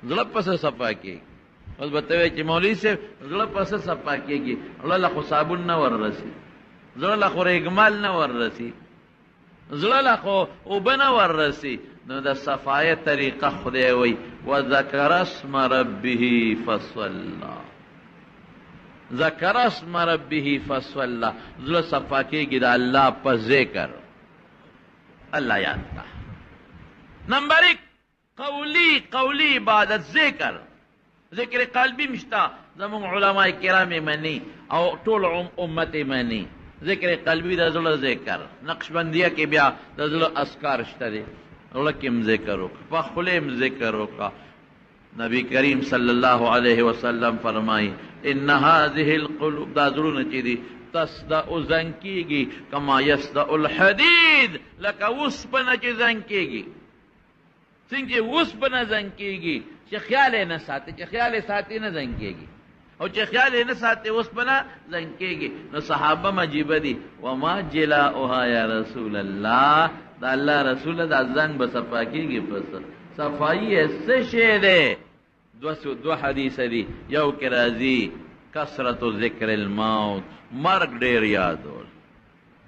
زړه پسې صفا کېږي. اوس به ته وایې چې مولوي صاحب زړه پسې صفا کېږي، زړه له خو صابون نه وررسي، زړه له خو ریګمال نه وررسي، زړه له خو اوبه نه وررسي. نو د صفایه طریقه خدای وایي وذکر اسم ربه فصلی، ذکر اسم ربه فصلی، زړه صفا کېږي د الله په ذکر، الله یاد کا. نمبر 1 قولی عبادت ذکر، ذکر قلبی مشتا زمون علماء کرام منی او ټول امت منی. ذکر قلبی د زړه ذکر، نقشبندیه کې بیا د زړه اذکار شته دي، زړه کې هم ذکر وکړه، په خوله هم ذکر وکړه. نبی کریم صلی الله علیه وسلم فرمایي ان هذه القلوب، دا زړونه چې دي تصدع زنګ کېږي کما یصدع الحدید، لکه اوسپنه چې زنګ کېږي، څنګه چې اوسپنه زنګ کېږي چې خیال یې نه ساتي، چې خیال یې ساتي نه زنګ کېږي، او چې خیال یې نه ساتي اوسپنه زنګ کېږي. نو صحابه مجیبه دي وما جلاؤها یا رسول الله، دا الله رسول دا زنګ به صفا کېږي. پس صفائی یې څه شی دی؟ دو حدیث دی. یو کې راځي کثرت ذکر الموت، مرگ ډیر یادول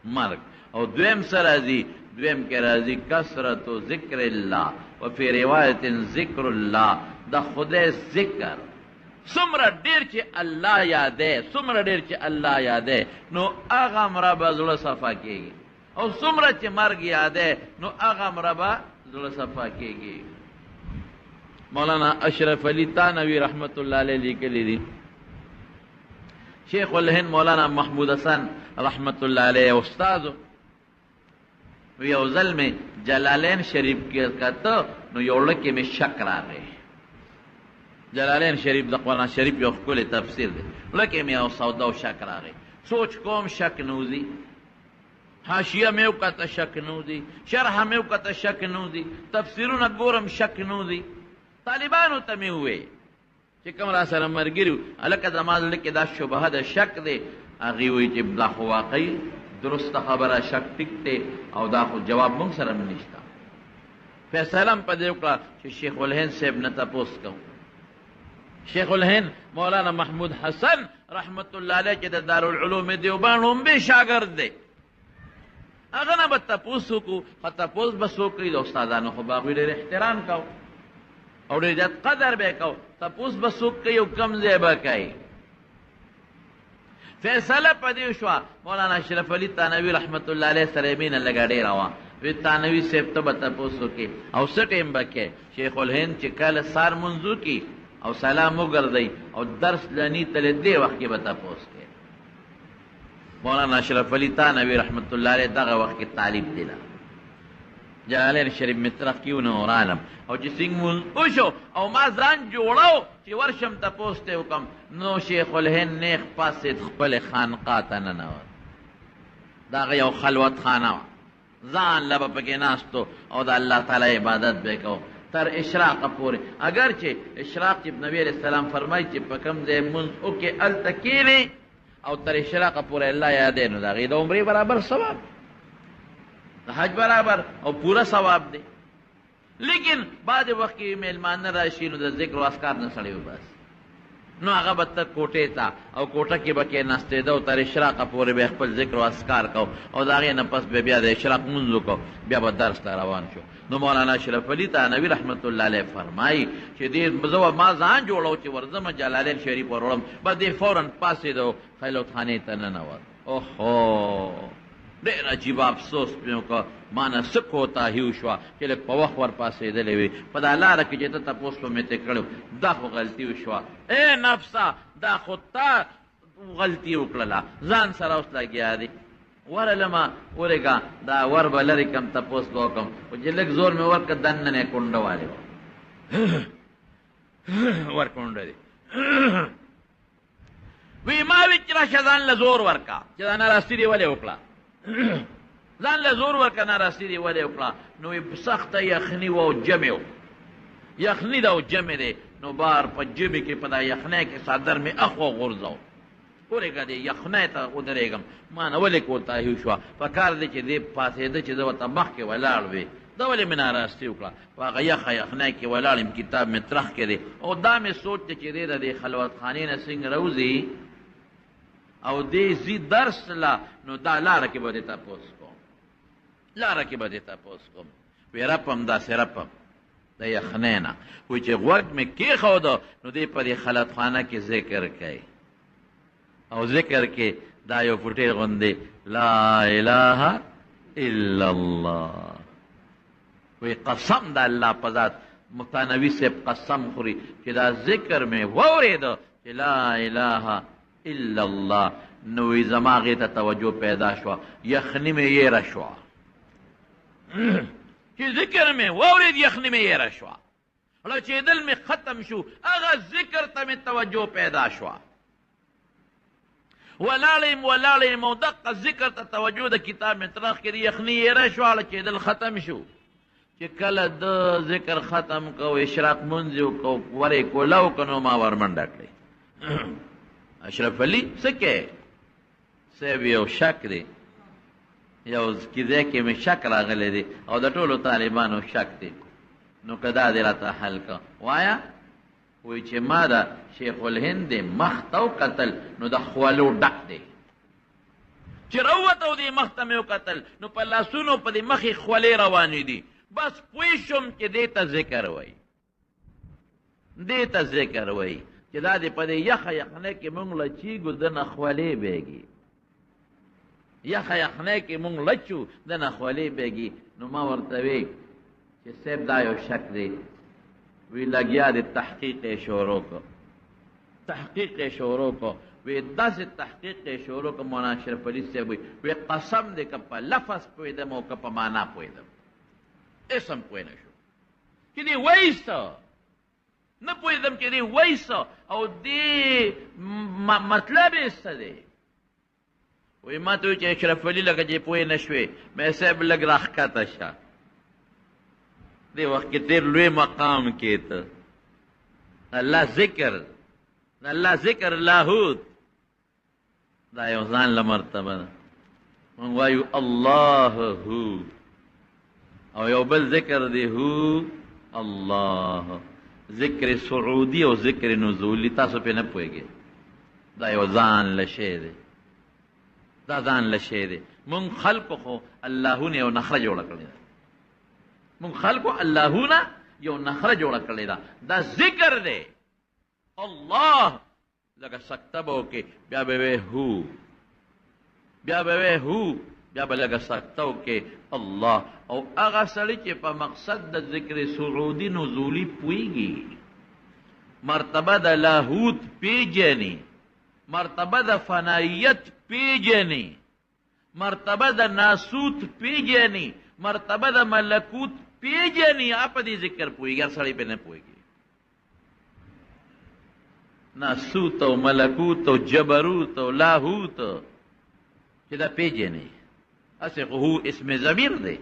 مرگ، او دویم سره راځي، دویم کې راځي کثرت ذکر الله، وفي روایت ذکر الله، د خدای ذکر. څومره ډیر چې الله یادې، څومره ډیر چې الله یادې، نو هغه مره به زړه صفا کېږي، او څومره چې مرګ یادې نو هغه مره به زړه صفا کېږي. مولانا اشرف علی تانوی رحمت الله علیه لیکلی دي، شیخ الهند مولانا محمود حسن رحمت الله علیه استادو یو ځل مې جلالین شریف کې کته، نو یو لکه مې شک راغی. جلالین شریف د قرآن شریف یو ښکلی تفسیر دی، لکه مې یو سودا او شک راغی. سوچ کوم شک نوزي، حاشیه مې وکته شک نوزي، شرح مې وکته شک نوزي، تفسیرونه ګورم شک نوزي. طالبانو ته مې وویل چې کوم را سره ملګري وو، هلکه زما زړه کې دا شبهه د شک دی. هغې وایي چې دا خو واقعي درسته خبره، شک ټیک دی، او دا خو جواب مونږ سره هم نشته. فیصله هم په دې وکړه چې شیخ الهند صاحب نه تپوس کوم. شیخ الهند مولانا محمود حسن رحمت الله علیه چې د دارالعلوم دیوبند عمده شاګرد دی، هغه نه به تپوس وکړو، خو تپوس به څوک کوي؟ د استادانو خو به هغوی ډېر احترام کو او ډېر زیات قدر به یې کو. تپوس به څوک کوي او کم ځای به کوي. فیصله په دې شوه مولانا اشرف علي تانوي رحمت الله علیه سره یې مینه لږه ډېره وه. وی تانوي صاحب ته به تپوس وکړي او څه ټایم به کوې؟ شیخ الهند چې کله سار منځ وکړي او سلام وګرځئ او درس لني تلې دې وخت کې به تپوس کوې. مولانا اشرف علي تانوي رحمت الله علیه دغه وخت کې طالب دی. جلالین شریف مې طرف کې ونه ورالم، او چې څنګه مونځ وشو او ما ځان جوړو چې ورشم تپوس ته وکړم، نو شیخ الهند نیغ پاسېد خپلې خانقاه ته ننوت. د هغه یو خلوت خانه وه، ځان له به پکې ناستو او د الله تعالی عبادت به یې کو تر اشراقه پورې. اگر چې اشراق چې نبی علیہ السلام فرمایي چې په کوم ځای مونځ وکړې هلته کښېنې او تر اشراقه پورې الله یادې، نو د هغې د عمرې برابر ثواب، د حج برابر او پورا ثواب دی. لیکن بعد وخت کې میلمانه راشي نو د ذکر و اذکار نه سړی وباسي، نو هغه به تر کوټې ته او کوټه کې به کېناستېده او تر اشراقه پورې به خپل ذکر و اذکار کو، او د هغې نه پس به بیا د اشراق مونځ وکړو، بیا به درس ته روان شو. نو مولانا اشرف علي تانوي رحمت الله علیه فرمایي چې دې زه ما ځان جوړو چې ورځم جلالین شریف وروړم، به دې فوراً پاسېد او خیلوتخانې ته ننوت. اوهو ډېر عجیب افسوس مې وکړه، ما نه څه کوتاهي وشوه چې لږ په وخت ورپاسېدلی وي. په دا لاره کې چې ته تپوس به مې ترې کړی، دا خو غلطي وشوه. ای نفسه دا خو تا غلطي وکړله، ځان سره اوس لګیا دی. ورلمه ورېږه دا ور به لرې کړم، تپوس به وکړم، خو چې لږ زور مې ورکړه دننه یې کونډه والې وه، ور کونډه دی. وی ما وی چې راشه ځان له زور ورکړه چې دا ناراستي دې ولې وکړه، ځان له زور ورکړه ناراستي دې ولې وکړه. نو سخته یخني وه او جمع و، یخني ده او جمع دی. نو بار په جمع کې په دا یخنۍ کې څادر مې اخوا غورځو، ورېږه دې یخنۍ ته ودرېږم. ما نه ولې کوتاهي وشوه، په کار دی چې دې پاسېده چې زه ورته مخکې ولاړ وې دا ولې مې ناراستي وکړه په هغه یخه یخنۍ کې ولاړ یم کتاب مې ترخ کې دی او دا مې سوچ دی چې دی د دې خلوت خانې نه څنګه راوځي او دې ځي درس له نو دا لاره کې به دې تپوس کوم لاره کې به دې تپوس کوم وی رپم داسې رپم د یخنۍ نه وایي چې غوږ مې کېښوده نو دې په دې خلوتخانه کې ذکر کوي او ذکر کې دا یو فوټې غوندې لا اله الا الله وی قسم د الله په ذات مفتانوي صاحب قسم خوري چې دا ذکر مې واورېده چې لا اله الا الله نو وی زما هغې ته توجه پیدا شوه یخني مې یېره شوه چې ذکر مې واورېد یخني مې یېره شوه رچېدل مې ختم شو هغه ذکر ته مې توجه پیدا شوه ولاړم او دقه ذکر ته توجه د کتاب مې ترخ کړي یخني یېره شوه رچېدل ختم شو چې کله د ذکر ختم کو اشراق منځ کو ورې کولاو کنو ما ورمنډه کړې اشرف علي څه کې صاحب یو شک دی یو کیدی کې مې شک راغلی دی او د ټولو طالبانو شک دی نو که دا دې راته حل که وایه وایي چې ما د شیخ الهند مخ ته وکتل نو د خولو ډک دی چې راووته او دې مخ ته مې وکتل نو په لاسونو په دې مخې خولې روانې دي بس پوه شم چې دې ته ذکر وایي دې ته ذکر وایي چې دا دې په دې یخه یخنۍ کې مونږ لچیږو دنه خولې بیږي یخه یخنۍ کې مونږ لچو دنه خولې بیږي نو ما ورته وی چې صاحب دا یو شک دی وی لګیا د تحقیق شروع کو تحقیق شروع کو وی داسې تحقیق شروع کو مولانا اشرف علي صاحب وی قسم دې که په لفظ پوهېدم او که په معنا پوهېدم اسم پوه نه شو چې دې وایسته نه پوهېدم چې دې وایسته او دې مطلب یې څه دی وی ما ته وایي چې اشرف علي لکه چې پوه نه شوې مې صاحب لږ راښکته شه دې وخت کې تېر لوی مقام کې ته الله ذکر لاهوت دا یو ځان له مرتبه ده مونږ وایو الله هو او یو بل ذکر دی هو الله ذکر سعودي او ذکر نزولي تاسو پې نه پوهېږئ دا یو ځان له شی دی دا ځان له شی دی مونږ خلقو خو اللهونه یو نخره جوړه کړې ده مونږ خلقو اللهونه یو نخره جوړه کړې ده دا ذکر دی الله لکه سکته به وکې بیا به وی هو بیا به وی هو بیا به لږه سکته وکې الله او هغه سړی چې په مقصد د ذکر سعودي نزولي پوهېږي مرتبه د لاهوت پیژني مرتبه د فنایت پیژني مرتبه د ناسوت پیژني مرتبه د ملکوت پیژني په دې ذکر پوهېږي هر سړی پې نه پوهېږي ناسوت او ملکوت او جبروت او لاهوت چې دا پیژني هسې خو هو اسم ضمیر دی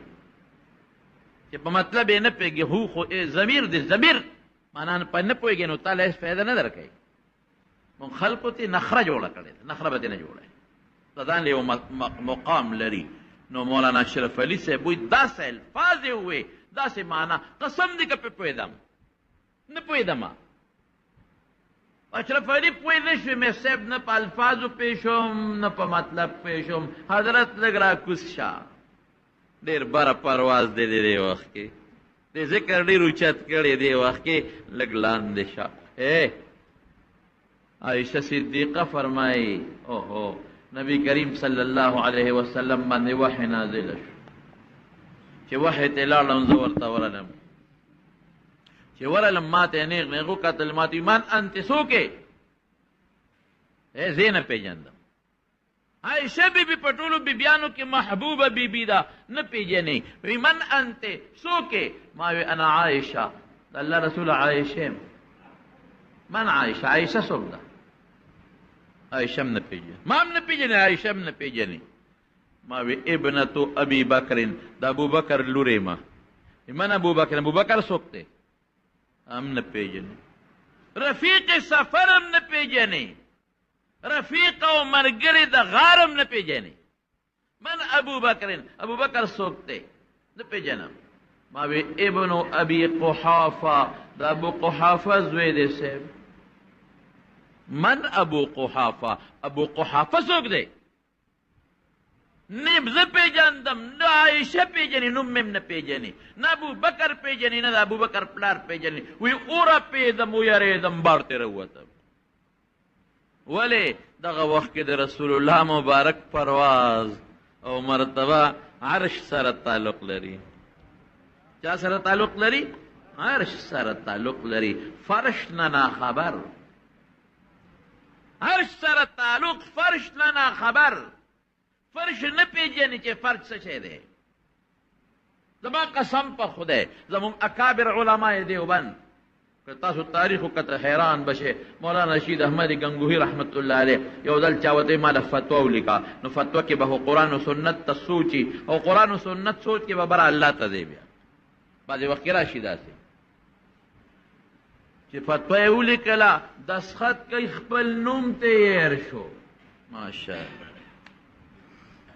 چې په مطلب یې نه پوهېږي هو خو ضمیر دی ضمیر معنا په نه پوهېږي نو تا له هېڅ فایده نه درکوي مونږ خلقو ته نخره جوړه کړې ده نخره به دې نه جوړه دا ځان یو مقام لري نو مولانا اشرف علي صاحب وایي داسې الفاظ یې ووایي داسې معنا قسم دې که پې پوهېدم نه پوهېدم اشرف علي پوه نه شوې مې صاحب نه په الفاظو پوه شوم نه په مطلب پوه شوم حضرت لږ راکوز شه ډېر بره پرواز دی دې وخت کې دې ذکر ډېر اوچت کړی دې وخت کې لږ لاندې شه عائشہ صدیقہ فرمائی اوہو نبی کریم صلی اللہ علیہ وسلم باندې وحی نازل شو چې وحی ته لاړم زه ورته ورغلم چې ورغلم ما ته نیغ نیغ وکتل ما ته من انت څوک یې زه نه پېژندم عائشہ بیبي په ټولو بیبیانو کې محبوبه بیبي ده نه پېژنې وی من انت څوک یې ما وی انا عائشہ د الله رسول عائشہ من عائشہ عائشہ څوک ده عائشہ نه پیژنې ما هم نه پیژنې عائشہ هم نه پیژنې ما وی ابنتو ابي بکر د ابو بکر لورې ما من ابو بکر څوک دی هم نه پیژنې رفیق سفر هم نه پیژنې رفیق او ملګری د غار هم نه پیژنې من ابو بکر څوک دی نه پیژنم ما وی ابن ابي قحافه دا ابو قحافه زوی دی صاحب. من ابو قحافه؟ ابو قحافه څوک دی؟ نه زه پیژندم، نه عایشه پیژني، نوم مې نه پیژني، نه ابو بکر پیژني، نه د ابو بکر پلار پیژني. وی اوره پیدم ویرېدم بار ترې ووتم. ولې دغه وخت کې د رسول الله مبارک پرواز او مرتبه عرش سره تعلق لري. چا سره تعلق لري؟ عرش سره تعلق لري. فرش نه خبر، عرش سره تعلق، فرش نه خبر. فرش نه پیژني چې فرش څه شی دی. زما قسم په خدای زموږ اکابر علماء دیوبند که تاسو تاریخ وکته حیران بشه. مولانا رشید احمد گنگوهی رحمت الله علیه یو دل چاوته مال فتوا ولیکا، نو فتوا کې به قرآن و سنت ته سوچي او قرآن و سنت سوچ کې به بر الله ته دی. بیا بعضې وخت کې راشي داسې چې فتوا یې ولیکله، دستخط کوي، خپل نوم ته یې شو. ماشاءالله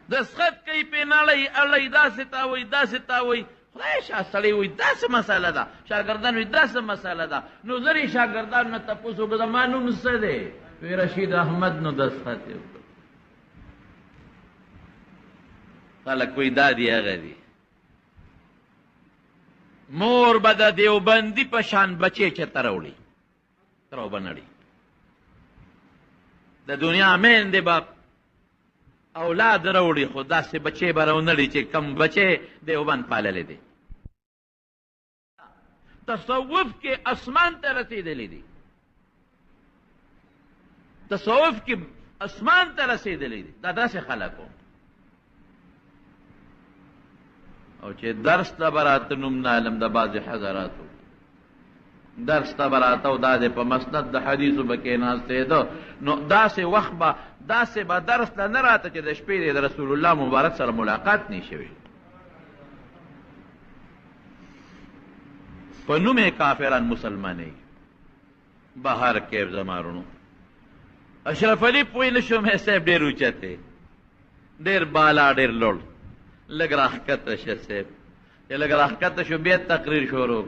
دستخط کوي، پې نړۍ اړی، داسې تاوی داسې تاوی. خدای شاه سړی وایي داسې مسله ده، شاګردان وایي داسې مسله ده. نو زه یې شاګردان نه تپوس وکړه زما نوم څه دی؟ وایي رشید احمد. نو دستخط یې وکړ. خلک وایي دا دی هغه دی. مور به د دیوبندي په شان بچې چېرته راوړي، تر او به نړي. د دنیا میندې به اولاد راوړي، خو داسې بچې به راونړي چې کم بچې دیوبند پاللی دی. تصوف کې اسمان ته رسېدلی دی، تصوف کې اسمان ته رسېدلی دی. دا داسې خلک وو. او چې درس ته به راته نوم نه علم د بعضې حضراتو درس ته به راته او دا دی په مسند د حدیثو به کېناستېده، نو داسې وخت به داسې به درس ته نه راته چې د شپې د رسول الله مبارک سره ملاقات نه شوي. په نوم یې کافران مسلمانېږي. بهر کې زمارونو اشرف علي پوه نه شوم صاحب ډېر اوچت دی، ډېر بالا، ډېر لوړ. لږ راښکته شه صاحب، چې لږ راښکته شو بیا تقریر شروع.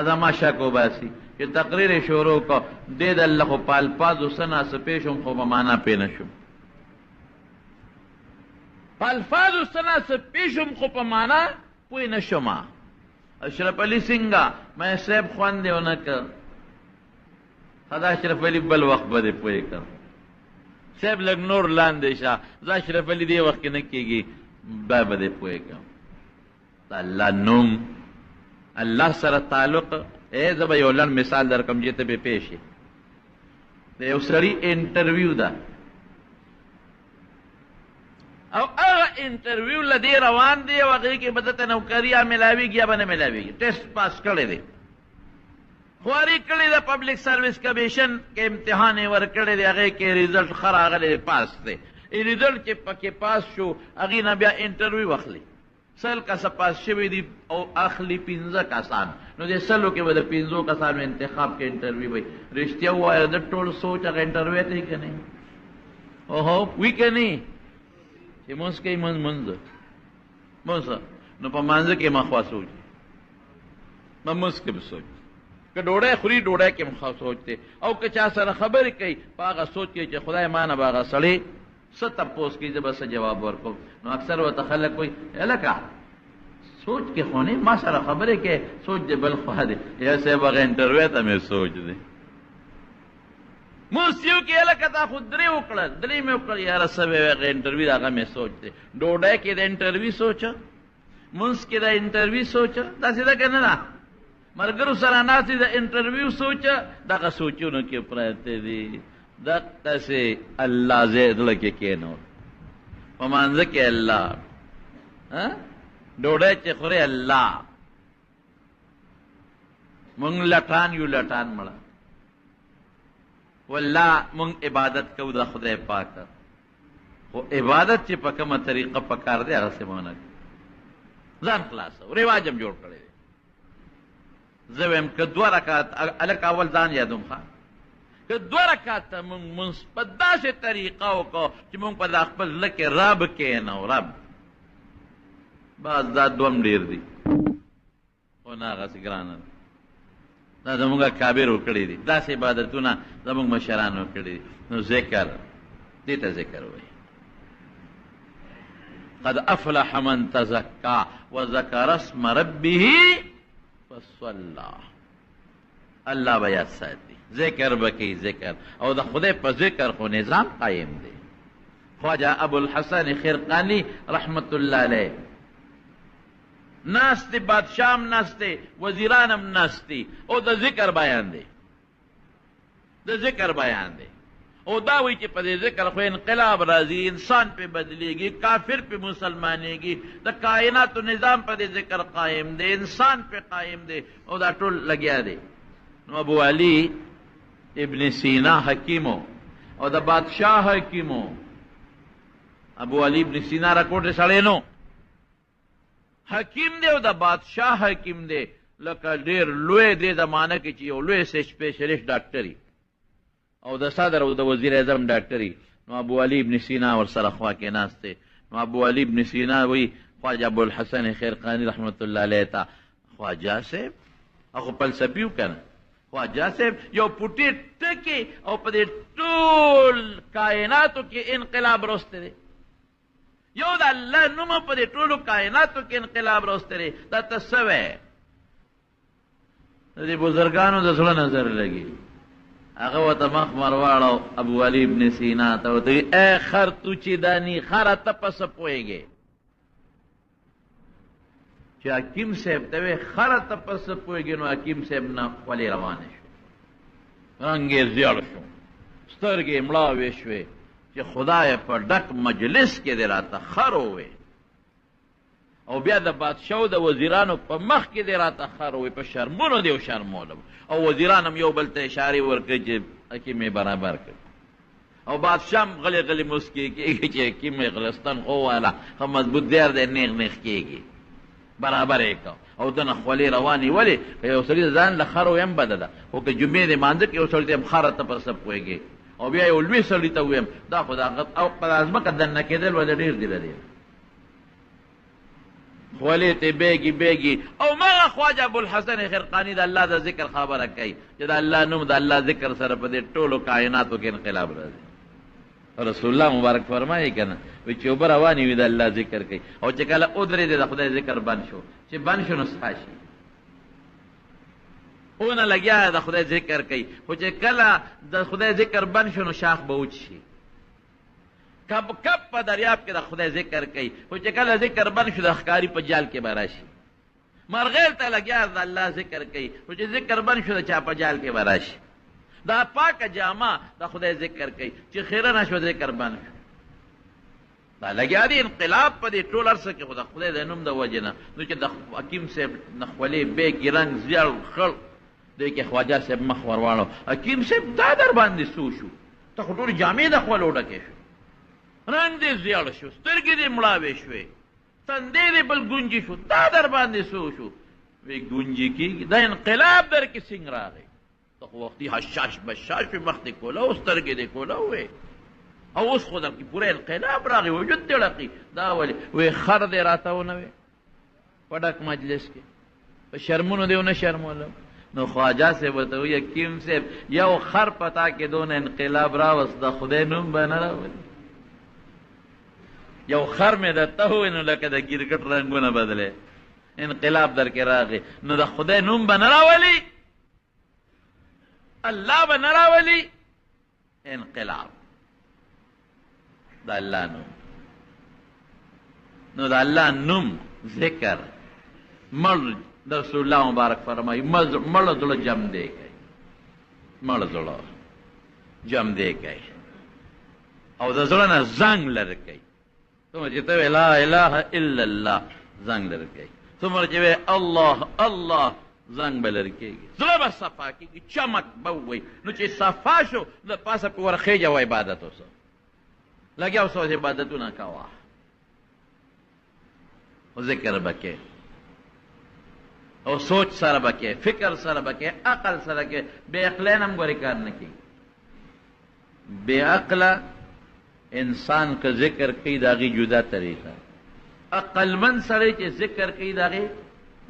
زما شک وباسي چې تقریر یې شروع کړ، دې د الله خو په الفاظو څه ناڅه پوه شوم خو په معنا پوه نه شوم. په الفاظو څه ناڅه پوه شوم خو په معنا پوه نه شوم. اشرف علي څنګه؟ ما صاحب خوند یې ونه کړ. خدا اشرف علي بل وخت به دې پوه کړ. صاحب لږ نور لاندې شه، زه اشرف علي دې وخت کې نه کېږي، بیا به دې پوه کړم. د الله نوم، الله سره تعلق. زه به یو لنډ مثال در کوم چې ته به پوه شې. د یو سړي انټرویو ده او هغه انټرویو له دې روان دی او هغې کې به درته نوکري یا میلاوېږي یا به نه میلاوېږي. ټیسټ پاس کړی دی، خواري کړې ده، پبلک سروس کمیشن کې امتحان یې ورکړی دی، هغې کې ریزلټ ښه راغلی، پاس دی. ریزلټ چې پکې پاس شو، هغې نه بیا انټرویو اخلي. 100 کسه پاس شوي دي او اخلي 15 کسان. نو دې 100 کې به د 15 کسانو انتخاب کې انټرویو وي. رښتیا ووایه د ټول سوچ هغه انټرویو ته یې که نه؟ اوهو وي که نه؟ چې مونځ کوي مونځ نو په مانځه کې مخوا سوچ، په مونځ کې به سوچ. که ډوډۍ خوري ډوډۍ کې مخوا سوچ دی. او که چا سره خبرې کوي په هغه سوچ کې چې خدای ما نه به هغه سړی څه تپوس کوي، زه به څه جواب ورکوم. نو اکثر ورته خلک وایي هلکه سوچ کې خو نه، ما سره خبرې کې سوچ دې بل خوا دی. یا صاحب هغه انټرویو ته مې سوچ دی. مونځ یو کې هلکه تا خو درې وکړل، درې مې وکړل، یاره څه به وي هغه انټرویو هغه مې سوچ دی. ډوډۍ کې د انټرویو سوچه، مونځ کې د انټرویو سوچه، داسې ده که نه ده؟ ملګرو سره ناستې د انټرویو سوچه، دغه سوچونو کې پراته دي. دقسې الله زړه کې کېنول، په مانځه کې الله، ډوډۍ چې خورې الله. مونږ لټان یو، لټان مړه. والله مونږ عبادت کوو د خدای پاک، خو عبادت چې په کومه طریقه پکار دی هغسې مو نه کوو. ځان خلاصوو، رواج هم جوړ کړی دی. زه وایم که 2 رکعت هلک اول ځان یادوم ښه، که 2 رکعته مونږ په داسې طریقه وکړو چې مونږ په دا خپل زړه کې رب کښېنو. رب بعض دا دوم ډیر دي خو نه هغسې ګرانه ده دا زمونږ کابر وکړي دي داسې عبادتونه زمونږ مشران وکړي دي نو ذکر دې ته ذکر وایي قد افلح من تزکا وذکر اسم ربه فصلی الله به یاد ساتي ذکر به کوي ذکر او د خدای په ذکر خو نظام قایم دی خواجه ابوالحسن خرقانی رحمت الله علیه ناستی بادشاہ ناستی وزیرانم ناستی او د ذکر بیان دی د ذکر بیان دی او دا وی چې په دې ذکر خو انقلاب راځي انسان په بدلیږي کافر په مسلمانېږي د کائناتو نظام په دې ذکر قائم دی انسان په قائم دی او دا ټول لګیا دی نو ابو علی ابن سینا حکیمو او د بادشاہ حکیمو ابو علی ابن سینا را کوټه سړی نو حکیم دی او د بادشاہ حکیم دی لکه ډېر لوی دی زمانه کې چې یو لوی سپیشلیسټ ډاکټري او د صدر او د وزیر اعظم ډاکټري نو ابو علی ابن سینا ورسره خوا کې ناست دی نو ابو علی ابن سینا وی خواجه ابوالحسن خرقانی رحمت الله علیه ته خواجه صاحب هغه فلسفي و کنه خواجه صاحب یو پوټې ټکي او په دې ټول کائناتو کې انقلاب راوستی دی یو د الله نوم په دې ټولو کائناتو کې انقلاب راوستی دی دا ته څه وی د دې بزرګانو د زړه نظر لګي هغه ورته مخ مرواړو ابو علی ابن سینا ته ورته وایي ای خر تو چې داني خره ته په څه پوهېږې چې حکیم صاحب ته وایي خره ته په څه پوهېږې نو حکیم صاحب نه خولې روانې شو رنګ یې زیړ شو سترګې یې مړاوې شوې چې خدای په ډک مجلس کې دې راته خر ووې او بیا د بادشاهو د وزیرانو په مخ کې دې راته خر ووې په شرمونو دې وشرمولم او وزیران هم یو بل ته اشارې ورکړي چې حکیم یې برابر کړي او بادشاه هم غلی غلی مسکې کېږي چې حکیم یې غلستان خو والا ښه مضبوط دیر دی نیغ نیغ کېږي برابر یې کړه او دنه خولې روانې ولې که یو سړي ځان له خر ویم بده ده خو که جمعې د مانځه کې یو سړي ته هم خره ته په څه پوهېږي او بیا یو لوی سړي ته ویم دا خو دا او په ځمکه دننه کېدل وده ډېر دي لري خولې ته بیږي بیږي او مغه خواجه ابوالحسن خرقانی د الله د ذکر خبره کوي چې د الله نوم د الله ذکر سره په دې ټولو کائناتو کې انقلاب راځي رسول الله مبارک فرمایي که نه وایي چې اوبه روانې وي د الله ذکر کوي او چې کله ودرېدې د خدای ذکر بند شو چې بند شو نو څه شي اونه لګیا د خدای ذکر کوي خو چې کله د خدای ذکر بند شو نو شاخ به وچ شي کب کب په دریاب کې د خدای ذکر کوي خو چې کله ذکر بند شو د ښکاري په جال کې به راشي مرغیل ته لګیا د الله ذکر کوي خو چې ذکر بند شو د چا په جال کې به راشي دا پاکه جامه د خدای ذکر کوي چې خیره نه شو ذکر بند شو دا لګیا دی انقلاب په دې ټول عرصه کې خو د خدای د نوم د وجې نه نو چې د حکیم صاحب نه خولې بیګې رنګ زیړ خړ دی کې خواجه صاحب مخ ورواړو حکیم صاحب دا در باندې سو شو ته خو ټولې جامې د خولو ډکې شو رنګ دې زیړ شو سترګې دې مړاوې شوې تندې دې بل ګونجي شو دا در باندې سو شو وی ګونجي کېږي دا انقلاب در کې څنګه راغی ته خو وختي حشاش بشاش پې مخ دې کوله او سترګې دې کوله وې او اوس خو در کې پوره انقلاب راغی وجود دې ډقي دا ولې وی خر دې راته ونه وې په ډک مجلس کې په شرمونو دې ونه شرمولم نو خواجه صاحب ورته وایي حکیم صاحب یو خر پتا کې دونه انقلاب راوست د خدای نوم به نه راولي یو خر مې درته ووایي نو لکه د کرکټ رنګونه بدلې انقلاب در کې راغی نو د خدای نوم به نه راولي الله به نه راولي انقلاب د الله نوم نو د الله نوم ذکر مړ د رسول الله مبارک فرمایي مړ زړه جم دی کوي مړ زړه جم دی کوي او د زړه نه زنګ لرې کوي څومره چې ته لا اله الا الله زنګ لرې کوي څومره چې الله الله زنګ به لرې کېږي زړه به صفا کېږي چمک به ووایي نو چې صفا شو د پاسه پې ورخېږه و عبادت اوسه لګیا اوسه عبادتونه کوه او ذکر به کې او سوچ سره به کې فکر سره به کې عقل سره کې بې عقلین هم ګورې کار نه کېږي بې عقله انسان که ذکر کوي د هغې جدا طریقه عقلمند سړی چې ذکر کوي د هغې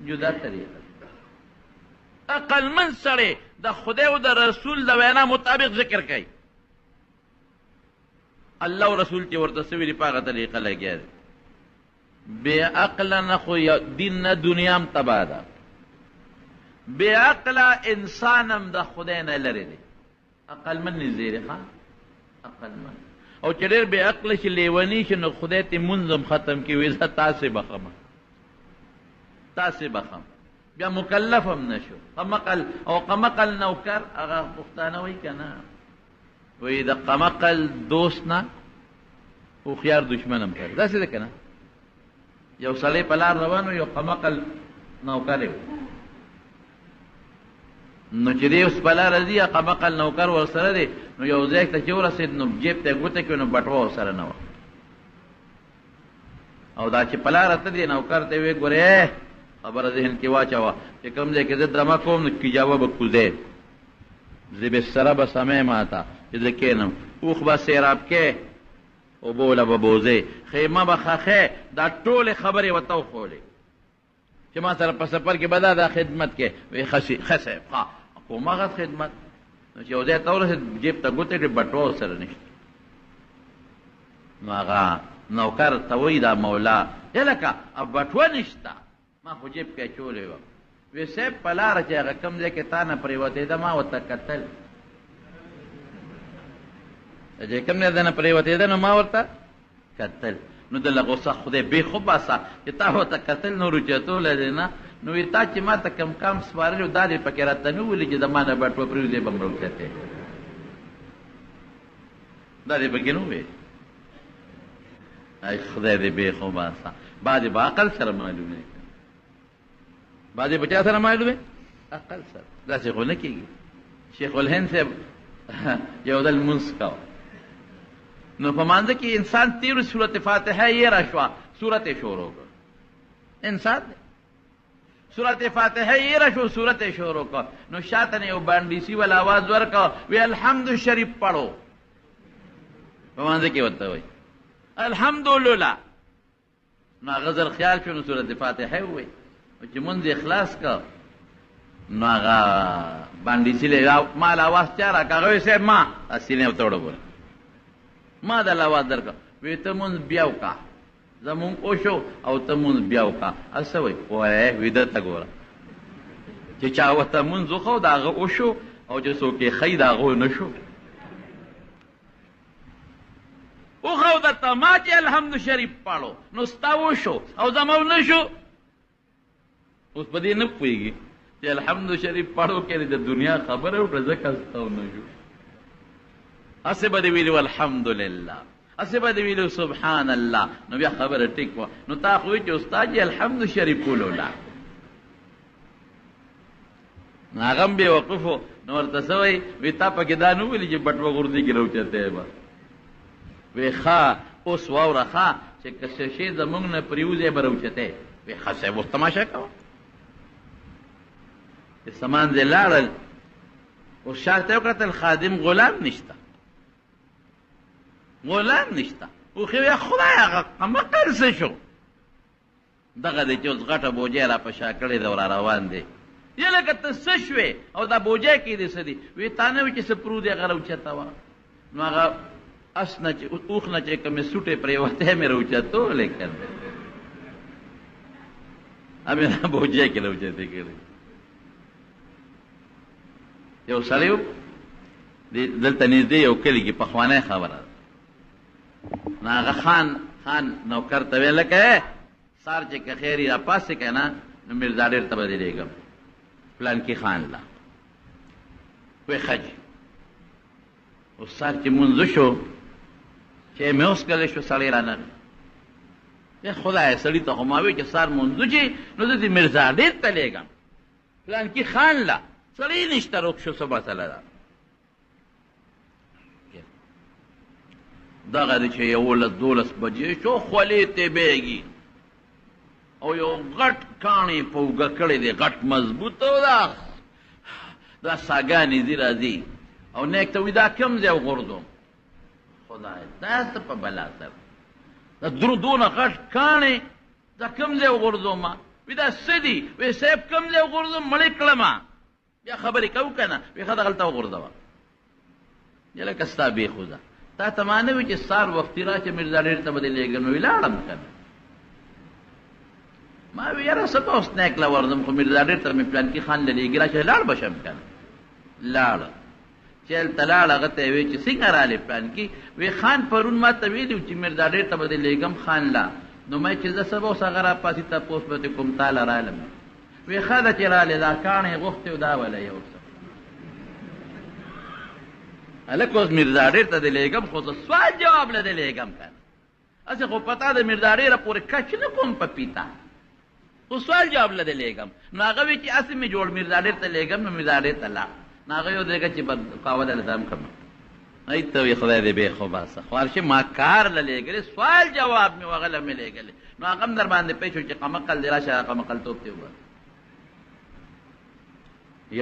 جدا طریقه، عقلمند سړی د خدای او د رسول د وینا مطابق ذکر کوي. الله او رسول چې ورته څه ویلي په هغه طریقه لګیا دی. بې عقله نه خو دین نه دنیا هم تباه ده. بې عقله انسان هم د خدای نه لرې دی. عقلمند نږدې دی. ښه عقلمند او چې ډېر بې عقله شي لیوني شي نو خدای ته مونځ هم ختم کړي وایي زه تاسې بخمه تاسې بخم بیا مکلف هم نه شو. قمقل او قمقل نوکر هغه پښتانه وایي که نه وایي د قمقل دوست نه هوښیار دشمن هم کوي. داسې ده که نه؟ یو سړی په لار روان و یو قمقل نوکر یې نو چې دی اوس په لاره ځي قمقل نوکر ورسره دی نو یو ځای ته چې ورسېد نو جیب ته یې ګوته کړې نو بټوه ورسره نه وه او دا چې په لاره ته دی نوکر ته یې ویې ګورې خبره ذهن کې واچوه چې کوم ځای کې زه درمه کوم نو کجاوه به کوزې زه بستره به سمې ماته چې زه کښېنم اوښ به سیراب کې اوبوله به بوزې خیمه به خښې دا ټولې خبرې ورته وښولې چې ما سره په سفر کې به دا خدمت کې وی ښه صاحب ښه کومغه خدمت نو چې یو ځای ته ورسېد جیب ته ګوتې کړې بټوه ورسره نشته نو هغه نوکر ته وایي دا مولا لکه بټوه نشته ما خو جیب کې اچولې وه وی صاحب په لاره چې هغه کوم ځای کې تا نه پرېوتېده ما ورته کتل چې کوم ځای نه پرېوتېده نو ما ورته کتل نو د غوسه خدای بې خو باسه چې تا ورته کتل نو روچتولی دی نه نو وی تا چې ما ته کم کام سپارلي و دا دې پکې راته نه ویلي چې د ما نه بټوه پرېوځې به م روچتې دا دې پکې نه وویل ای خدای دې بې خو باسه بعضې به عقل سره معلومې بعضې به چا سره معلومې عقل سره داسې خو نه کېږي شیخ الهند صاحب یو ځل لمونځ کوه نو په مانځه کې انسان تیرو صورت فاتحه یې را شوه صورت یې شروع کړ انسان دی صورت فاتحه یې را شو صورت یې شروع کړ نو شاته نه یو بانډیسي والا آواز ورکړه وی الحمد شریف پڑھو په مانځه کې ورته وایي الحمدلله نو هغه زر خیال شو نو صورت فاتحه ووایي چې مونځ اخلاص کړ نو هغه بانډیسي مال آواز چا راکړه هغه وایي صاحب ما سینې ورته وړه ما د الله آواز درکړه وی ته مونځ بیا وکړه زمونږ اوشو او ته مونځ بیا وکړه هسه وایي وایه ویده ته ګوره چې چا ورته مونځ وښو د هغه اوشو او چې څوک یې ښي د هغه نه شو وښو درته ما چې الحمد شریف پاړو نو ستا وشو او زمو نه شو اوس په دې نه پوهېږي چې الحمد شریف پاړو کې د دنیا خبره وکړه ځکه ستا نه شو هسې به دې ویلي الحمدلله هسې به دې ویلي سبحان الله نو بیا خبره ټیک وه نو تا خو وایي چې استاد یې الحمد شریف ولوله نو هغه هم بې وقف و نو ورته څه وایي وایي تا پکې دا نه ویلي چې بټوه غورځي کې راوچتی به وی ښه اوس واوره ښه چې که څه شی زمونږ نه پرېوځی به راوچتی وی ښه صاحب اوس تماشه کوه چې سامان ځای لاړل اوس شاته یې وکتل خادم غلام نشته غلام نشته وخې وی خدای هغه قمقل څه شو دغه دی چې اوس غټه بوجۍ را په شا کړې ده او را روان دی یا لکه ته څه شوې او دا بوجۍ کې دې څه دي وی تا نه وي چې څه پرو دی هغه راوچته وه نو هغه اس نه چې اوښ نه چې کومې سوټې پرېوتی مې راوچتولی که نه همې دا بوجۍ کې راوچتې کړې یو سړی و دلته نږدې یو کلي کې پخوانی خبره ده نو هغه خان نوکر ته ویل لکه سار چې که خیر یې راپاسې که نه نو میرزا ډېر ته به درېږم پلانکي خان له وی ښه جي اوس سار چې مونځه شو چې مې اوس کلی شو سړی رانغی خدای سړي ته خو ما وی چې سار مونځه چې نو زه دې میرزا ډېر ته لیږم پلانکي خان له سړی نشته روک شو څه مسله ده دغه دی چې 11-12 بجې شو خولې تېبېږي او یو غټ کاڼی په اوږه کړی دی غټ مضبوطه و دا ساګانې ځي راځي او نیک ته وي دا کوم ځای وغورځوم خدای دا څه په بلا سره دا دونه غټ کاڼی دا کم ځای وغورځوم وی دا څه دي وی صاحب کم ځای وغورځوم مړی کړم بیا خبرې کوو که نه وی ښه دغلته وغورځوه یا لکه ستا بېخوده تا ته ما نه وي چې سار وختي را چې میرزا ډېر ته به دې لېږم نو وی لاړم که نه ما وی یاره څه به اوس نیکله ورځم خو میرزا ډېر ته مې پلانکي خان له لېږي را چې لاړ به شم که نه لاړه چې هلته لاړ هغه ته یې وی چې څنګه رالې پلانکي وی خان پرون ما ته ویلي و چې میرزا ډېر ته به دې لېږم خان لا نو مې چې زه سبا اوس هغه راپاسي تپوس به دې کوم تاله رالم وی ښه ده چې رالې دا کاڼې غوښتې و دا وله یو څه هلک اوس میرزا ډېر ته دې لېږم خو زه سوال جواب له دې لېږم که نه هسې خو پتا د میرزا ډېره پورې کچ نه کوم په پیتا خو سوال جواب له دې لېږم نو هغه وی چې هسې مې جوړ میرزا ډېر ته لېږم نو میرزا ډېر ته لاړ نو هغه یو ځای چې قاوله له ځم کړم ای ته وی خدای دې بې خو باسه خو هر شي ما کار له لېږلې سوال جواب مې هغه له مې لېږلې نو هغه هم در باندې پوه شو چې قمقل دې راشه قمقل توب دې وباسه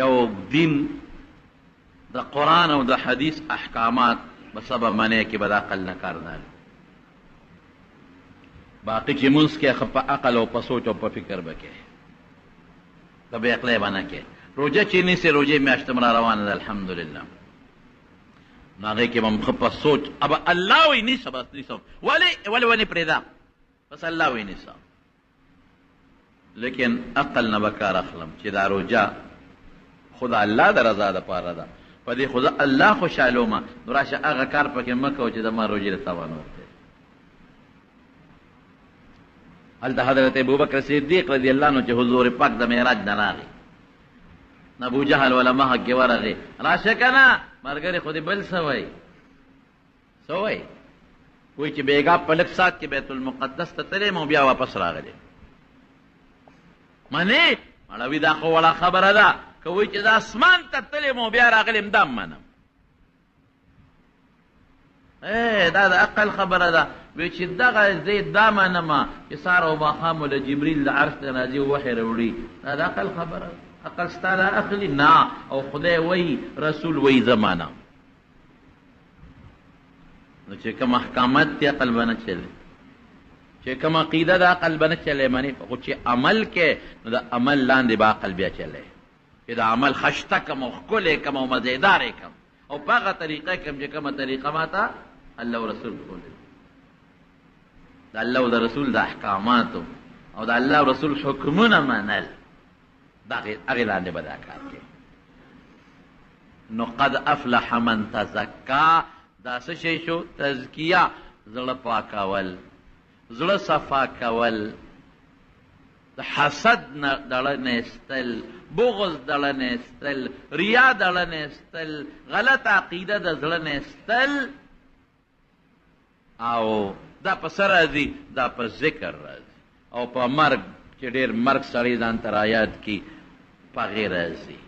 یو دین د قرآن او د حدیث احکامات به سبب منې کې به د عقل نه کار نه باقي چې مونځ کې ښه په عقل او په سوچ او په فکر به کې د بې عقلی به نه کې روژه چې نیسې روژې میاشت هم را روانه ده الحمدلله نو هغې کې به ښه په سوچ اب الله وی نیسه بس نیسم ولې ونې پرېږده بس الله وی نیسه لیکن عقل نه به کار اخلم چې دا روژه خو د الله د رضا دپاره ده په دې خو زه الله خوشحالومه نو راشه هغه کار پکې مه کوه چې زما روژې له تاوان ورکوي هلته حضرت ابوبکر صدیق رضی الله عنه چې حضور پاک د معراج نه راغی ابو جهل ولا مخه کې ورغی راشه که نه ملګري خو دې بل څه وایي څه وایي وایي چې بېګا په لږ ساعت کې بیت المقدس ته تللی م بیا واپس راغلی منې مړوي دا خو وړه خبره ده که وایي چې د اسمان ته تللی م بیا راغلم دا منم دا د عقل خبره ده وی چې دغه زه دا منم چې سهار او ماښام له جبریل د عرش نه راځي وحی راوړي دا د عقل خبره ده عقل ستا نه اخلي نه او خدای وایي رسول وایي زه منم نو چې کوم احکامات دي عقل به نه چلي چې کوم عقیده د عقل به نه چلی منې خو چې عمل کې نو د عمل لاندې به عقل بیا چلی چې د عمل خشته کم او ښکلی کم او مزیدارې کم او په هغه طریقه کم چې کومه طریقه ما ته الله او رسول ښودلې د الله او د رسول د احکاماتو او د الله او رسول حکمونه منل هغې لاندې به دا کار کوي نو قد افلح من تزکا دا څه شی شو تزکیه زړه پاکول زړه صفا کول د حسد نه دړه نیستل بغض دړه نیستل ریا دړه نیستل غلط عقیده د زړه نیستل او دا په څه راځي دا په ذکر راځي او په مرګ چې ډېر مرګ سړی ځان ته رایاد کي په هغې راځي